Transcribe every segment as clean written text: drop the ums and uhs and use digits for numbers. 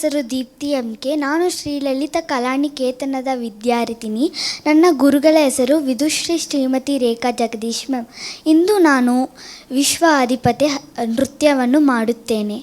ಹೆಸರು ದೀಪ್ತಿ ಎಂ.ಕೆ. ನಾನು ಶ್ರೀಲಲಿತಾ ಕಲಾನಿಕೇತನದ ವಿದ್ಯಾರ್ಥಿನಿ. ನನ್ನ ಗುರುಗಳ ಹೆಸರು ವಿದುಶ್ರೀ ಶ್ರೀಮತಿ ರೇಖಾ ಜಗದೀಶ್ ಮ್ಯಾಮ್. ಇಂದು ನಾನು ವಿಶ್ವ ಅಧಿಪತಿ ನೃತ್ಯವನ್ನು ಮಾಡುತ್ತೇನೆ.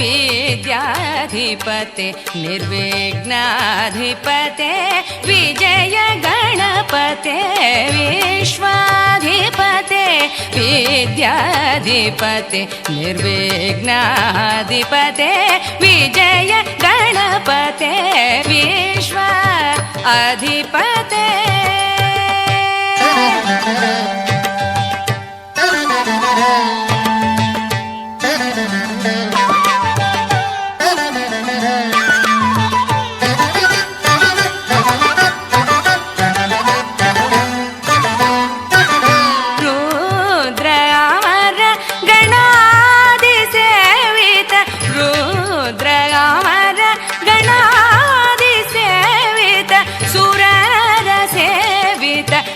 विद्याधिपते निर्विघ्नाधिपते विजय गणपते विश्वाधिपते विद्याधिपते निर्विघ्नाधिपते विजय गणपते विश्व अधिपते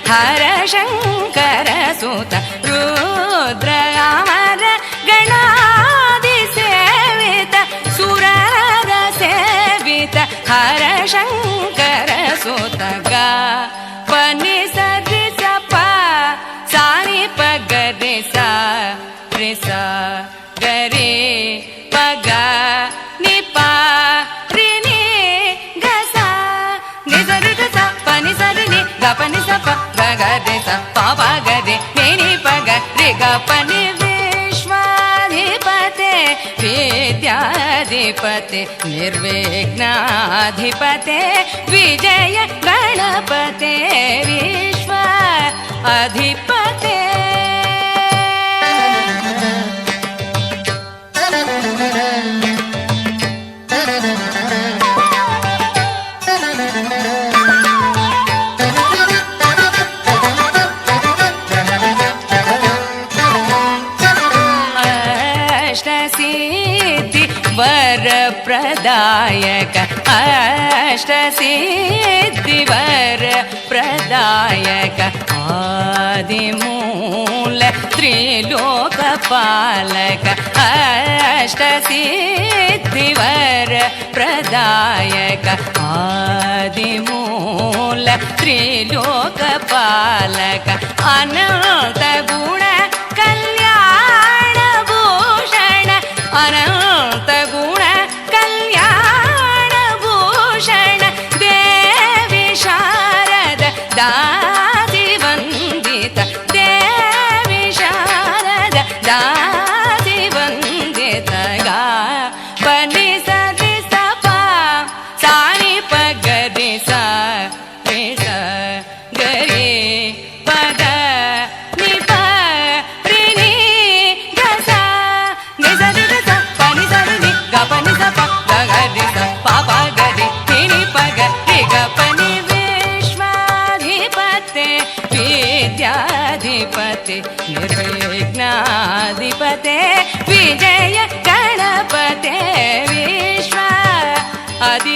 हर शंकर सुत रुद्र अमर गणादि सेवित सुरर सेवित हर शंकर सुत गा पनि सरि सप सानि पग रे सा रे सा गरे पग नि पा रि नि ग सा नि सरि ग सा पनि सरि नि ग पनि सा प गरे सा पापा गरे नि पग रे ग पनि विश्वाधिपते विद्याधिपते निर्विघ्नाधिपते विजय गणपते विश्व अधिपते वर प्रदायक अष्ट सिद्धि वर प्रदायक आदिमूल त्रिलोकपालक अष्ट सिद्धि वर प्रदायक आदिमूल त्रिलोकपालक अनंत गुण कल्याण भूषण अनंत गुण कल्याण भूषण देवी शारद दासी वंदित देवी शारद दासी वंदित गा पनि सरि सपा सानि पग रे सा रे सा गरे पग नि पा रि नि ग सा नि सरि ग सा पनि सरि नि ग पनि सा प ग ग रे सा पा पा ग रे नि पग रे ग पनि विश्वाधिपते विद्याधिपते निर्विघ्नाधिपते विजय गणपते विश्व अधि